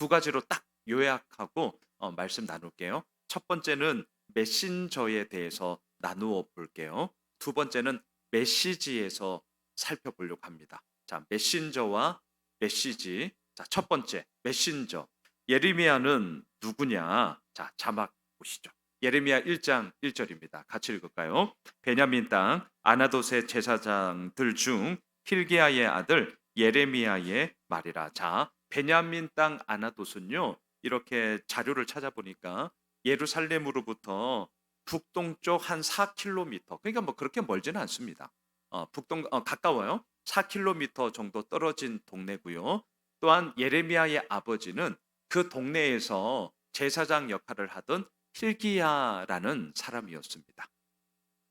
두 가지로 딱 요약하고 말씀 나눌게요. 첫 번째는 메신저에 대해서 나누어 볼게요. 두 번째는 메시지에서 살펴보려고 합니다. 자, 메신저와 메시지. 자, 첫 번째 메신저. 예레미야는 누구냐? 자, 자막 보시죠. 예레미야 1장 1절입니다. 같이 읽을까요? 베냐민 땅 아나돗의 제사장들 중 힐기야의 아들 예레미야의 말이라. 자, 베냐민 땅 아나돗은요. 이렇게 자료를 찾아보니까 예루살렘으로부터 북동쪽 한 4km, 그러니까 뭐 그렇게 멀지는 않습니다. 가까워요. 4km 정도 떨어진 동네고요. 또한 예레미야의 아버지는 그 동네에서 제사장 역할을 하던 힐기야라는 사람이었습니다.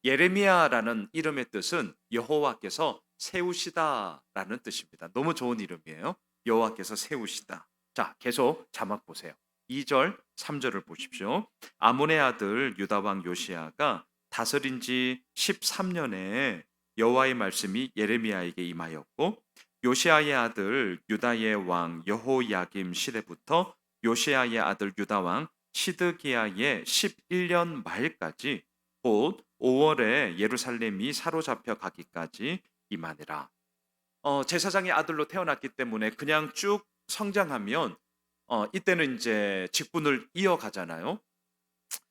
예레미야라는 이름의 뜻은 여호와께서 세우시다라는 뜻입니다. 너무 좋은 이름이에요. 여호와께서 세우시다. 자, 계속 자막 보세요. 2절, 3절을 보십시오. 아몬의 아들 유다 왕 요시야가 다스린 지 13년에 여호와의 말씀이 예레미야에게 임하였고, 요시야의 아들 유다의 왕 여호야김 시대부터 요시야의 아들 유다 왕 시드기야의 11년 말까지, 곧 5월에 예루살렘이 사로잡혀 가기까지 임하니라. 제사장의 아들로 태어났기 때문에 그냥 쭉 성장하면 이때는 이제 직분을 이어가잖아요.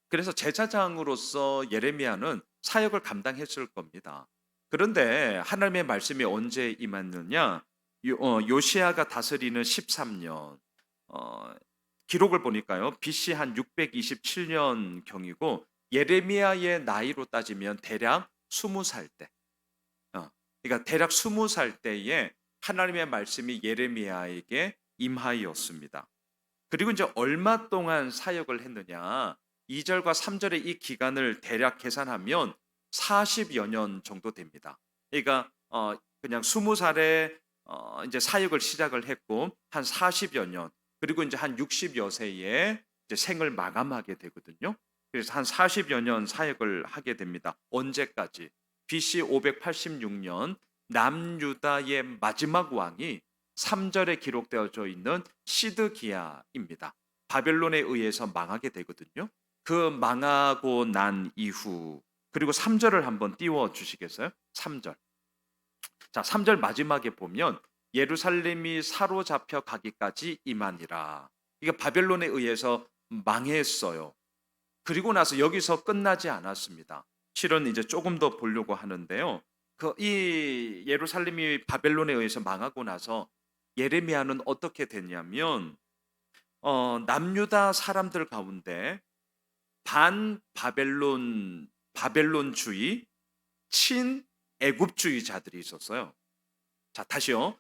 그래서 제사장으로서 예레미야는 사역을 감당했을 겁니다. 그런데 하나님의 말씀이 언제 임했느냐? 요시야가 다스리는 13년. 기록을 보니까요. BC 한 627년 경이고, 예레미야의 나이로 따지면 대략 20살 때. 그러니까 대략 20살 때에 하나님의 말씀이 예레미야에게 임하였습니다. 그리고 이제 얼마 동안 사역을 했느냐? 2절과 3절의 이 기간을 대략 계산하면 40여 년 정도 됩니다. 그러니까 그냥 20살에 이제 사역을 시작을 했고 한 40여 년, 그리고 이제 한 60여 세에 이제 생을 마감하게 되거든요. 그래서 한 40여 년 사역을 하게 됩니다. 언제까지? BC 586년 남유다의 마지막 왕이 3절에 기록되어져 있는 시드기야입니다. 바벨론에 의해서 망하게 되거든요. 그 망하고 난 이후, 그리고 3절을 한번 띄워 주시겠어요? 3절. 자, 3절 마지막에 보면 예루살렘이 사로잡혀 가기까지 임하니라. 이게 바벨론에 의해서 망했어요. 그리고 나서 여기서 끝나지 않았습니다. 실은 이제 조금 더 보려고 하는데요. 이 예루살렘이 바벨론에 의해서 망하고 나서 예레미야는 어떻게 됐냐면 남유다 사람들 가운데 반 바벨론주의, 친 애굽주의자들이 있었어요. 자, 다시요.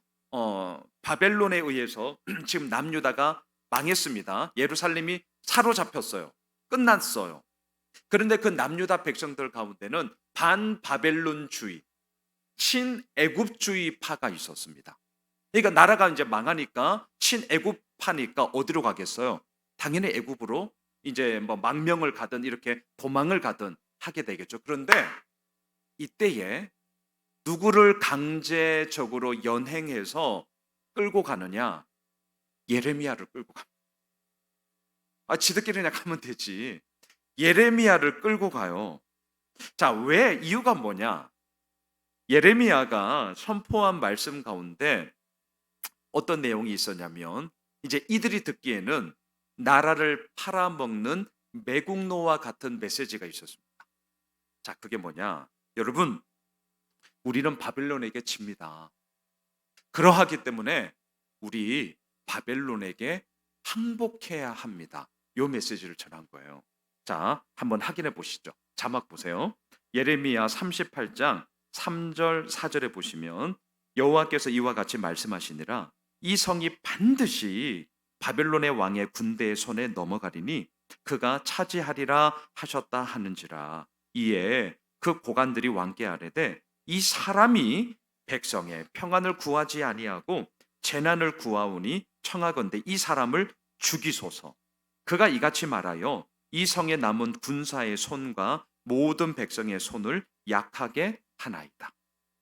바벨론에 의해서 지금 남유다가 망했습니다. 예루살렘이 사로잡혔어요. 끝났어요. 그런데 그 남유다 백성들 가운데는 반바벨론주의, 친애굽주의파가 있었습니다. 그러니까 나라가 이제 망하니까 친애굽파니까 어디로 가겠어요? 당연히 애굽으로 이제 뭐 망명을 가든 이렇게 도망을 가든 하게 되겠죠. 그런데 이때에 누구를 강제적으로 연행해서 끌고 가느냐? 예레미야를 끌고 갑니다. 지들끼리 그냥 가면 되지. 예레미야를 끌고 가요. 자, 왜? 이유가 뭐냐? 예레미야가 선포한 말씀 가운데 어떤 내용이 있었냐면, 이제 이들이 듣기에는 나라를 팔아먹는 매국노와 같은 메시지가 있었습니다. 자, 그게 뭐냐? 여러분, 우리는 바벨론에게 집니다. 그러하기 때문에 우리 바벨론에게 항복해야 합니다. 이 메시지를 전한 거예요. 자, 한번 확인해 보시죠. 자막 보세요. 예레미야 38장 3절 4절에 보시면 여호와께서 이와 같이 말씀하시니라. 이 성이 반드시 바벨론의 왕의 군대의 손에 넘어가리니 그가 차지하리라 하셨다 하는지라. 이에 그 고관들이 왕께 아뢰되 이 사람이 백성의 평안을 구하지 아니하고 재난을 구하오니 청하건대 이 사람을 죽이소서. 그가 이같이 말하여 이 성에 남은 군사의 손과 모든 백성의 손을 약하게 하나이다.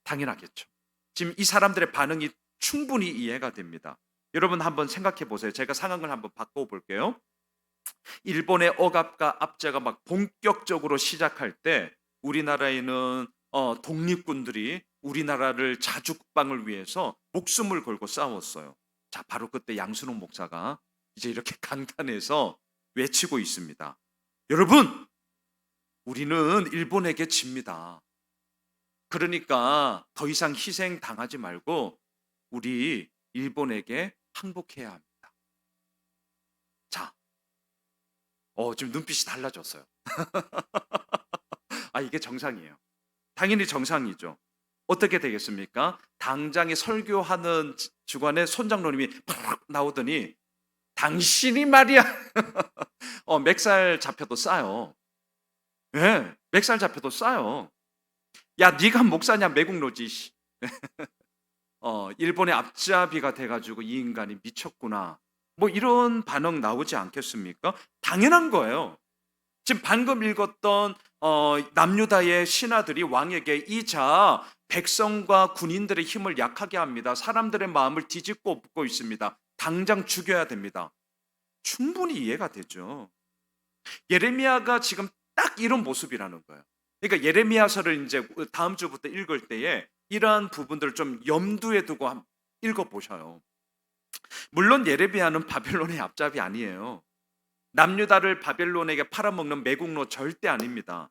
당연하겠죠. 지금 이 사람들의 반응이 충분히 이해가 됩니다. 여러분 한번 생각해 보세요. 제가 상황을 한번 바꿔 볼게요. 일본의 억압과 압제가 막 본격적으로 시작할 때 우리나라에는 독립군들이 우리나라를 자주국방을 위해서 목숨을 걸고 싸웠어요. 자, 바로 그때 양순홍 목사가 이제 이렇게 강단에서 외치고 있습니다. 여러분, 우리는 일본에게 집니다. 그러니까 더 이상 희생 당하지 말고 우리 일본에게 항복해야 합니다. 자, 지금 눈빛이 달라졌어요. 아, 이게 정상이에요. 당연히 정상이죠. 어떻게 되겠습니까? 당장에 설교하는 주간에 손장로님이 팍 나오더니 당신이 말이야. 맥살 잡혀도 싸요. 예, 맥살 잡혀도 싸요. 야, 네가 목사냐 매국노지. 일본의 앞잡이가 돼가지고 이 인간이 미쳤구나. 뭐 이런 반응 나오지 않겠습니까? 당연한 거예요. 지금 방금 읽었던 남유다의 신하들이 왕에게 이자 백성과 군인들의 힘을 약하게 합니다. 사람들의 마음을 뒤집고 엎고 있습니다. 당장 죽여야 됩니다. 충분히 이해가 되죠. 예레미야가 지금 딱 이런 모습이라는 거예요. 그러니까 예레미야서를 이제 다음 주부터 읽을 때에 이러한 부분들을 좀 염두에 두고 읽어보셔요. 물론 예레미야는 바벨론의 앞잡이 아니에요. 남유다를 바벨론에게 팔아먹는 매국노 절대 아닙니다.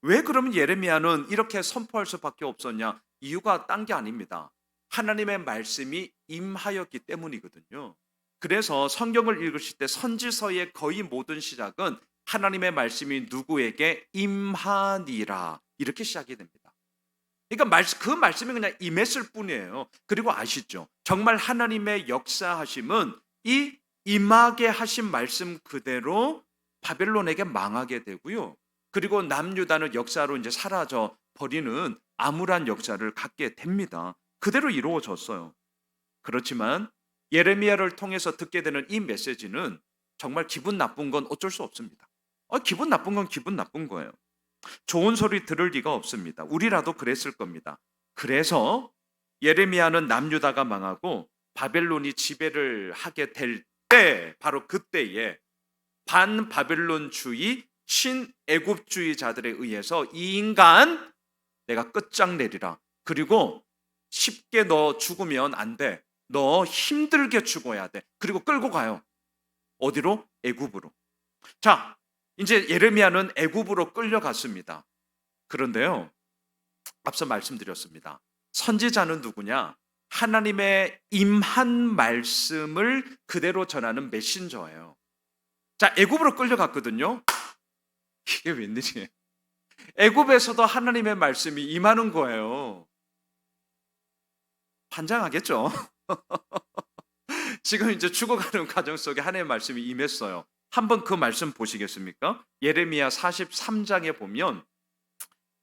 왜 그러면 예레미야는 이렇게 선포할 수밖에 없었냐? 이유가 딴 게 아닙니다. 하나님의 말씀이 임하였기 때문이거든요. 그래서 성경을 읽으실 때 선지서의 거의 모든 시작은 하나님의 말씀이 누구에게 임하니라 이렇게 시작이 됩니다. 그러니까 그 말씀이 그냥 임했을 뿐이에요. 그리고 아시죠? 정말 하나님의 역사하심은 이 임하게 하신 말씀 그대로 바벨론에게 망하게 되고요. 그리고 남유다는 역사로 이제 사라져 버리는 암울한 역사를 갖게 됩니다. 그대로 이루어졌어요. 그렇지만 예레미야를 통해서 듣게 되는 이 메시지는 정말 기분 나쁜 건 어쩔 수 없습니다. 기분 나쁜 건 기분 나쁜 거예요. 좋은 소리 들을 리가 없습니다. 우리라도 그랬을 겁니다. 그래서 예레미야는 남유다가 망하고 바벨론이 지배를 하게 될 때, 바로 그때에 반바벨론주의 신애굽주의자들에 의해서 이 인간 내가 끝장내리라. 그리고 쉽게 너 죽으면 안 돼. 너 힘들게 죽어야 돼. 그리고 끌고 가요. 어디로? 애굽으로. 자, 이제 예레미야는 애굽으로 끌려갔습니다. 그런데요, 앞서 말씀드렸습니다. 선지자는 누구냐? 하나님의 임한 말씀을 그대로 전하는 메신저예요. 자, 애굽으로 끌려갔거든요. 이게 웬일이에요? 애굽에서도 하나님의 말씀이 임하는 거예요. 환장하겠죠? 지금 이제 죽어가는 과정 속에 하나님의 말씀이 임했어요. 한번 그 말씀 보시겠습니까? 예레미야 43장에 보면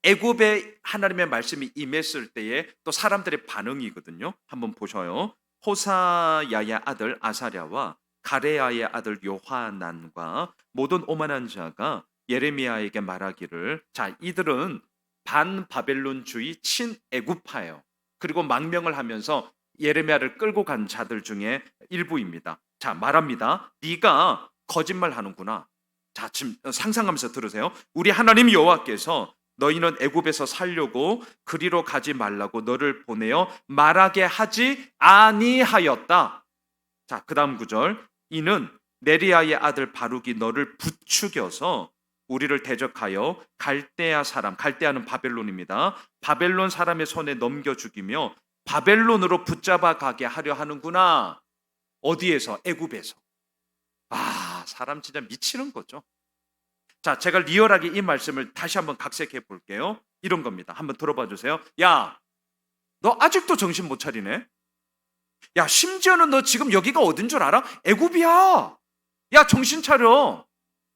애굽에 하나님의 말씀이 임했을 때에 또 사람들의 반응이거든요. 한번 보셔요. 호사야의 아들 아사랴와 가레야의 아들 요하난과 모든 오만한 자가 예레미야에게 말하기를, 자, 이들은 반바벨론주의 친애굽파예요. 그리고 망명을 하면서 예레미야를 끌고 간 자들 중에 일부입니다. 자, 말합니다. 네가 거짓말 하는구나. 자, 지금 상상하면서 들으세요. 우리 하나님 여호와께서 너희는 애굽에서 살려고 그리로 가지 말라고 너를 보내어 말하게 하지 아니하였다. 자, 그 다음 구절. 이는 네리야의 아들 바룩이 너를 부추겨서 우리를 대적하여 갈대아 사람, 갈대아는 바벨론입니다. 바벨론 사람의 손에 넘겨 죽이며 바벨론으로 붙잡아 가게 하려 하는구나. 어디에서? 애굽에서. 사람 진짜 미치는 거죠. 자, 제가 리얼하게 이 말씀을 다시 한번 각색해 볼게요. 이런 겁니다. 한번 들어봐 주세요. 야, 너 아직도 정신 못 차리네? 야, 심지어는 너 지금 여기가 어딘 줄 알아? 애굽이야. 야, 정신 차려.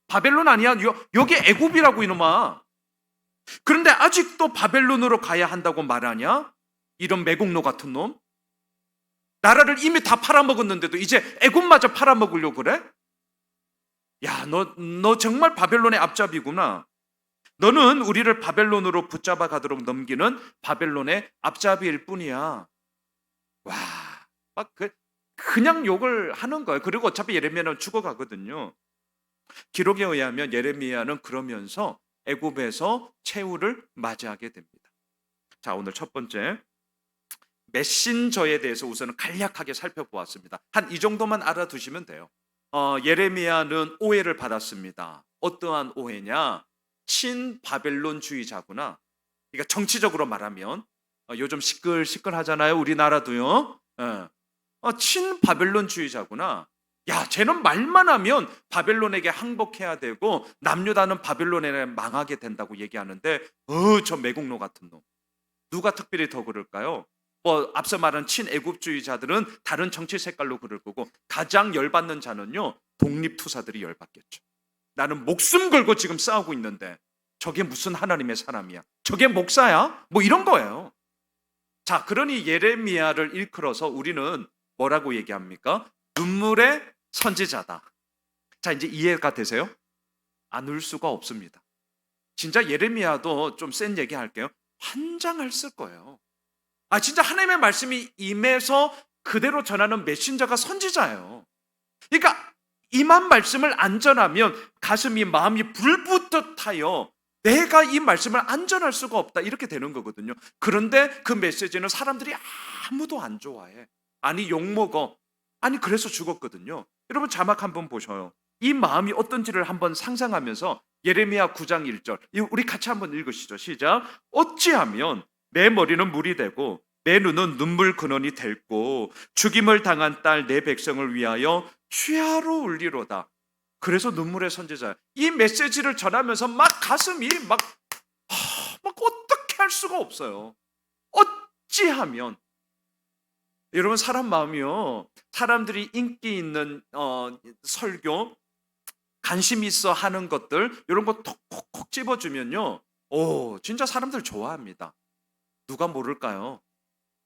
바벨론 아니야. 여기 애굽이라고 이놈아. 그런데 아직도 바벨론으로 가야 한다고 말하냐? 이런 매국노 같은 놈. 나라를 이미 다 팔아먹었는데도 이제 애굽마저 팔아먹으려고 그래? 야, 너 정말 바벨론의 앞잡이구나. 너는 우리를 바벨론으로 붙잡아 가도록 넘기는 바벨론의 앞잡이일 뿐이야. 와, 그냥 욕을 하는 거예요. 그리고 어차피 예레미야는 죽어가거든요. 기록에 의하면 예레미야는 그러면서 애굽에서 최후를 맞이하게 됩니다. 자, 오늘 첫 번째 메신저에 대해서 우선은 간략하게 살펴보았습니다. 한 이 정도만 알아두시면 돼요. 예레미야는 오해를 받았습니다. 어떠한 오해냐? 친바벨론주의자구나. 그러니까 정치적으로 말하면 요즘 시끌시끌 하잖아요. 우리나라도요. 예. 친바벨론주의자구나. 야, 쟤는 말만 하면 바벨론에게 항복해야 되고 남유다는 바벨론에 망하게 된다고 얘기하는데 저 매국노 같은 놈. 누가 특별히 더 그럴까요? 앞서 말한 친애국주의자들은 다른 정치 색깔로 그럴 거고 가장 열받는 자는요, 독립투사들이 열받겠죠. 나는 목숨 걸고 지금 싸우고 있는데 저게 무슨 하나님의 사람이야? 저게 목사야? 뭐 이런 거예요. 자, 그러니 예레미야를 일컬어서 우리는 뭐라고 얘기합니까? 눈물의 선지자다. 자, 이제 이해가 되세요? 안 울 수가 없습니다. 진짜 예레미야도 좀 센 얘기 할게요. 환장했을 거예요. 진짜 하나님의 말씀이 임해서 그대로 전하는 메신저가 선지자예요. 그러니까 임한 말씀을 안 전하면 가슴이 마음이 불붙어 타요. 내가 이 말씀을 안 전할 수가 없다 이렇게 되는 거거든요. 그런데 그 메시지는 사람들이 아무도 안 좋아해. 아니 욕먹어. 아니 그래서 죽었거든요. 여러분 자막 한번 보셔요. 이 마음이 어떤지를 한번 상상하면서 예레미야 9장 1절 우리 같이 한번 읽으시죠. 시작. 어찌하면 내 머리는 물이 되고 내 눈은 눈물 근원이 될고 죽임을 당한 딸 내 백성을 위하여 취하로 울리로다. 그래서 눈물의 선지자. 이 메시지를 전하면서 막 가슴이 막 어떻게 할 수가 없어요. 어찌하면 여러분 사람 마음이요. 사람들이 인기 있는 설교 관심 있어 하는 것들 이런 거 톡톡톡 집어주면요. 진짜 사람들 좋아합니다. 누가 모를까요?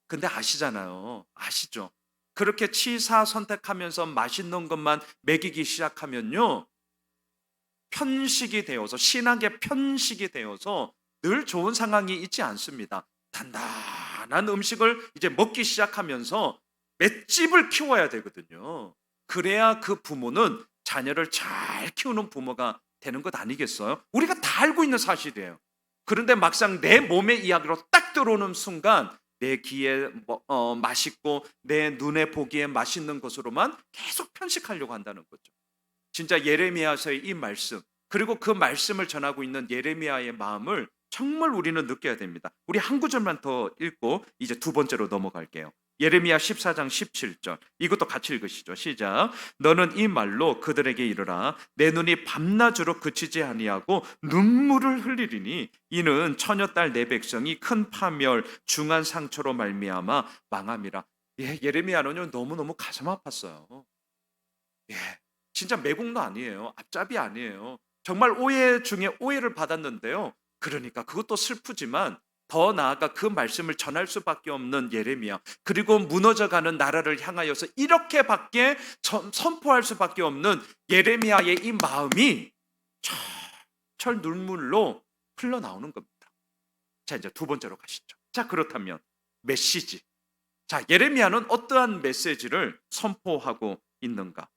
근데 아시잖아요. 아시죠? 그렇게 치사 선택하면서 맛있는 것만 먹이기 시작하면요. 편식이 되어서 신학의 편식이 되어서 늘 좋은 상황이 있지 않습니다. 단단한 음식을 이제 먹기 시작하면서 맷집을 키워야 되거든요. 그래야 그 부모는 자녀를 잘 키우는 부모가 되는 것 아니겠어요? 우리가 다 알고 있는 사실이에요. 그런데 막상 내 몸의 이야기로 딱 들어오는 순간 내 귀에 맛있고 내 눈에 보기에 맛있는 것으로만 계속 편식하려고 한다는 거죠. 진짜 예레미야서의 이 말씀 그리고 그 말씀을 전하고 있는 예레미야의 마음을 정말 우리는 느껴야 됩니다. 우리 한 구절만 더 읽고 이제 두 번째로 넘어갈게요. 예레미야 14장 17절 이것도 같이 읽으시죠. 시작. 너는 이 말로 그들에게 이르라. 내 눈이 밤낮으로 그치지 아니하고 눈물을 흘리리니 이는 처녀딸 내 백성이 큰 파멸 중한 상처로 말미암아 망함이라. 예레미야는요 너무너무 가슴 아팠어요. 진짜 매국노 아니에요. 앞잡이 아니에요. 정말 오해 중에 오해를 받았는데요. 그러니까 그것도 슬프지만 더 나아가 그 말씀을 전할 수밖에 없는 예레미야 그리고 무너져가는 나라를 향하여서 이렇게밖에 선포할 수밖에 없는 예레미야의 이 마음이 철철 눈물로 흘러나오는 겁니다. 자 이제 두 번째로 가시죠. 자 그렇다면 메시지. 자 예레미야는 어떠한 메시지를 선포하고 있는가?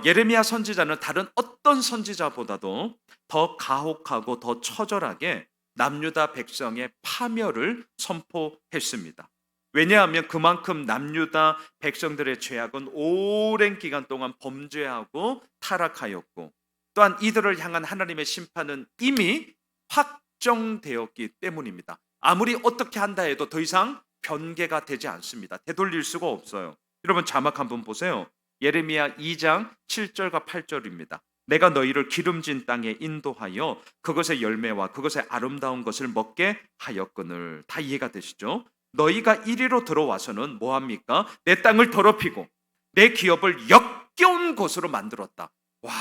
예레미야 선지자는 다른 어떤 선지자보다도 더 가혹하고 더 처절하게 남유다 백성의 파멸을 선포했습니다. 왜냐하면 그만큼 남유다 백성들의 죄악은 오랜 기간 동안 범죄하고 타락하였고 또한 이들을 향한 하나님의 심판은 이미 확정되었기 때문입니다. 아무리 어떻게 한다 해도 더 이상 변개가 되지 않습니다. 되돌릴 수가 없어요. 여러분 자막 한번 보세요. 예레미야 2장 7절과 8절입니다. 내가 너희를 기름진 땅에 인도하여 그것의 열매와 그것의 아름다운 것을 먹게 하였거늘. 다 이해가 되시죠? 너희가 이리로 들어와서는 뭐합니까? 내 땅을 더럽히고 내 기업을 역겨운 곳으로 만들었다. 와,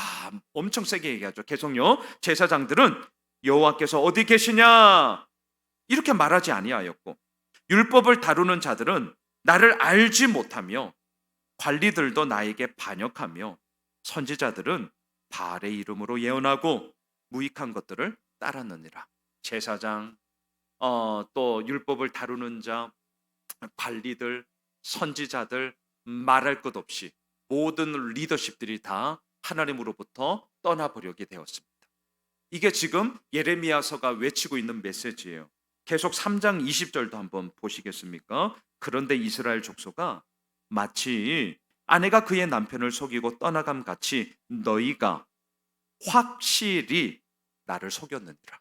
엄청 세게 얘기하죠. 계속요. 제사장들은 여호와께서 어디 계시냐? 이렇게 말하지 아니하였고 율법을 다루는 자들은 나를 알지 못하며 관리들도 나에게 반역하며 선지자들은 바알의 이름으로 예언하고 무익한 것들을 따랐느니라. 제사장, 또 율법을 다루는 자, 관리들, 선지자들 말할 것 없이 모든 리더십들이 다 하나님으로부터 떠나버리게 되었습니다. 이게 지금 예레미야서가 외치고 있는 메시지예요. 계속 3장 20절도 한번 보시겠습니까? 그런데 이스라엘 족속아, 마치 아내가 그의 남편을 속이고 떠나감 같이 너희가 확실히 나를 속였느니라.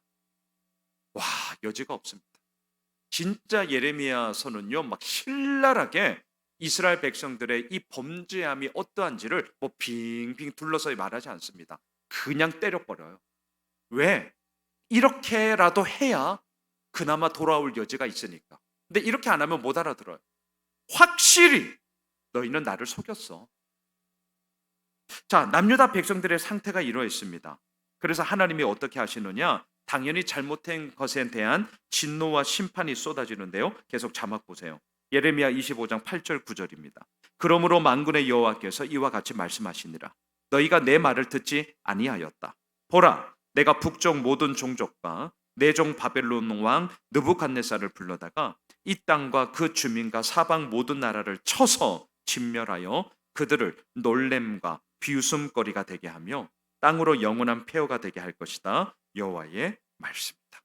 와, 여지가 없습니다. 진짜 예레미야서는요, 막 신랄하게 이스라엘 백성들의 이 범죄함이 어떠한지를 뭐 빙빙 둘러서 말하지 않습니다. 그냥 때려버려요. 왜? 이렇게라도 해야 그나마 돌아올 여지가 있으니까. 근데 이렇게 안 하면 못 알아들어요. 확실히 너희는 나를 속였어. 자, 남유다 백성들의 상태가 이러했습니다. 그래서 하나님이 어떻게 하시느냐? 당연히 잘못된 것에 대한 진노와 심판이 쏟아지는데요. 계속 자막 보세요. 예레미야 25장 8절 9절입니다. 그러므로 만군의 여호와께서 이와 같이 말씀하시니라. 너희가 내 말을 듣지 아니하였다. 보라, 내가 북쪽 모든 종족과 내 종 바벨론 왕 느부갓네살을 불러다가 이 땅과 그 주민과 사방 모든 나라를 쳐서 진멸하여 그들을 놀램과 비웃음거리가 되게 하며 땅으로 영원한 폐허가 되게 할 것이다. 여호와의 말씀입니다.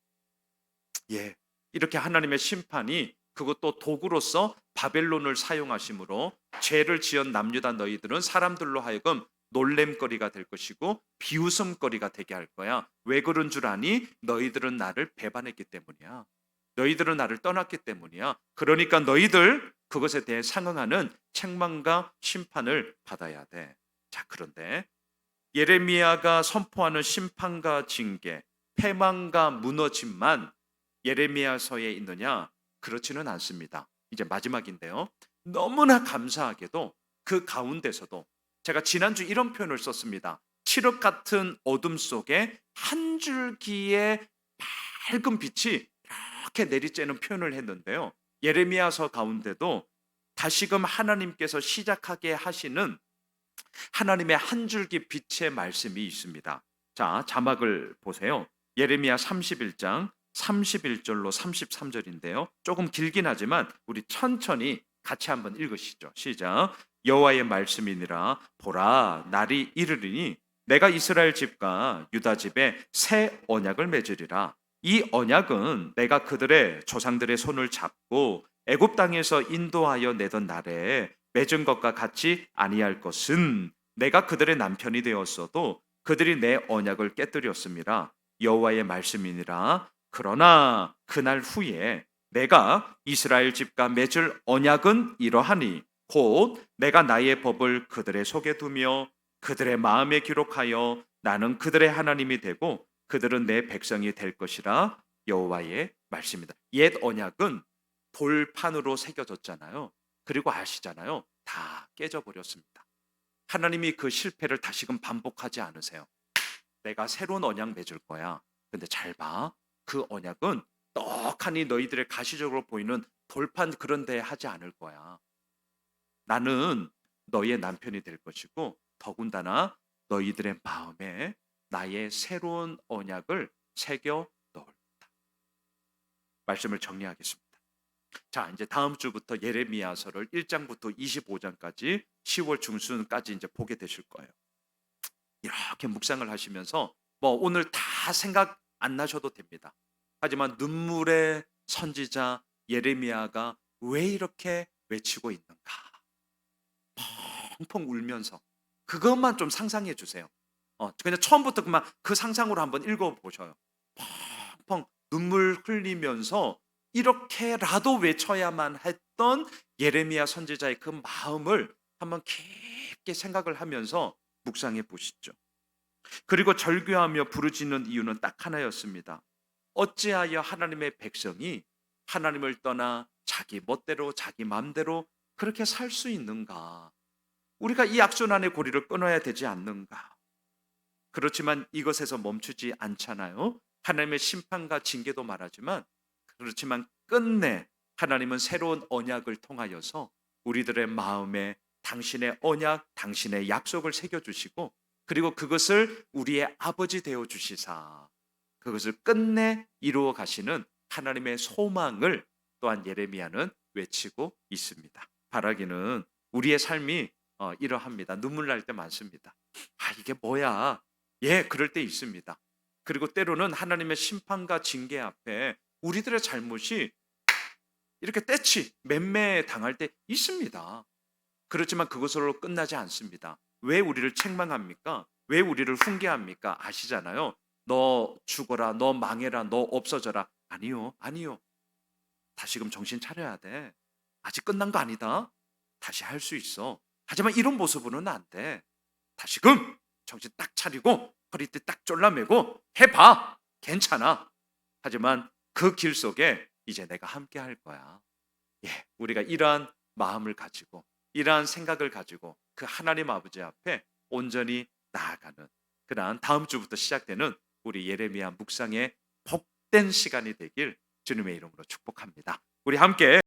예, 이렇게 하나님의 심판이 그것도 도구로서 바벨론을 사용하심으로 죄를 지은 남유다 너희들은 사람들로 하여금 놀램거리가 될 것이고 비웃음거리가 되게 할 거야. 왜 그런 줄 아니? 너희들은 나를 배반했기 때문이야. 너희들은 나를 떠났기 때문이야. 그러니까 너희들 그것에 대해 상응하는 책망과 심판을 받아야 돼. 자, 그런데 예레미야가 선포하는 심판과 징계, 패망과 무너짐만 예레미야서에 있느냐? 그렇지는 않습니다. 이제 마지막인데요. 너무나 감사하게도 그 가운데서도 제가 지난주 이런 표현을 썼습니다. 칠흑 같은 어둠 속에 한 줄기의 밝은 빛이 이렇게 내리쬐는 표현을 했는데요. 예레미야서 가운데도 다시금 하나님께서 시작하게 하시는 하나님의 한 줄기 빛의 말씀이 있습니다. 자, 자막을 보세요. 예레미야 31장 31절로 33절인데요. 조금 길긴 하지만 우리 천천히 같이 한번 읽으시죠. 시작. 여호와의 말씀이니라. 보라, 날이 이르리니 내가 이스라엘 집과 유다 집에 새 언약을 맺으리라. 이 언약은 내가 그들의 조상들의 손을 잡고 애굽 땅에서 인도하여 내던 날에 맺은 것과 같이 아니할 것은 내가 그들의 남편이 되었어도 그들이 내 언약을 깨뜨렸음이라. 여호와의 말씀이니라. 그러나 그날 후에 내가 이스라엘 집과 맺을 언약은 이러하니 곧 내가 나의 법을 그들의 속에 두며 그들의 마음에 기록하여 나는 그들의 하나님이 되고 그들은 내 백성이 될 것이라. 여호와의 말씀이다. 옛 언약은 돌판으로 새겨졌잖아요. 그리고 아시잖아요. 다 깨져버렸습니다. 하나님이 그 실패를 다시금 반복하지 않으세요. 내가 새로운 언약 맺을 거야. 근데 잘 봐. 그 언약은 떡하니 너희들의 가시적으로 보이는 돌판 그런 데 하지 않을 거야. 나는 너희의 남편이 될 것이고 더군다나 너희들의 마음에 나의 새로운 언약을 새겨 넣을 거다. 말씀을 정리하겠습니다. 자, 이제 다음 주부터 예레미야서를 1장부터 25장까지 10월 중순까지 이제 보게 되실 거예요. 이렇게 묵상을 하시면서 뭐 오늘 다 생각 안 나셔도 됩니다. 하지만 눈물의 선지자 예레미야가 왜 이렇게 외치고 있는가? 펑펑 울면서 그것만 좀 상상해 주세요. 그냥 처음부터 그만 그 상상으로 한번 읽어 보셔요. 펑펑 눈물 흘리면서 이렇게라도 외쳐야만 했던 예레미야 선지자의 그 마음을 한번 깊게 생각을 하면서 묵상해 보시죠. 그리고 절규하며 부르짖는 이유는 딱 하나였습니다. 어찌하여 하나님의 백성이 하나님을 떠나 자기 멋대로 자기 마음대로 그렇게 살 수 있는가? 우리가 이 악순환의 고리를 끊어야 되지 않는가? 그렇지만 이것에서 멈추지 않잖아요. 하나님의 심판과 징계도 말하지만 그렇지만 끝내 하나님은 새로운 언약을 통하여서 우리들의 마음에 당신의 언약, 당신의 약속을 새겨주시고 그리고 그것을 우리의 아버지 되어 주시사 그것을 끝내 이루어 가시는 하나님의 소망을 또한 예레미야는 외치고 있습니다. 바라기는 우리의 삶이 이러합니다. 눈물 날 때 많습니다. 이게 뭐야? 예, 그럴 때 있습니다. 그리고 때로는 하나님의 심판과 징계 앞에 우리들의 잘못이 이렇게 떼치 맴매 당할 때 있습니다. 그렇지만 그것으로 끝나지 않습니다. 왜 우리를 책망합니까? 왜 우리를 훈계합니까? 아시잖아요. 너 죽어라, 너 망해라, 너 없어져라. 아니요, 아니요. 다시금 정신 차려야 돼. 아직 끝난 거 아니다. 다시 할 수 있어. 하지만 이런 모습으로는 안 돼. 다시금 정신 딱 차리고 허리띠 딱 졸라매고 해봐. 괜찮아. 하지만 그 길 속에 이제 내가 함께 할 거야. 예, 우리가 이러한 마음을 가지고 이러한 생각을 가지고 그 하나님 아버지 앞에 온전히 나아가는 그러한 다음 주부터 시작되는 우리 예레미야 묵상의 복된 시간이 되길 주님의 이름으로 축복합니다. 우리 함께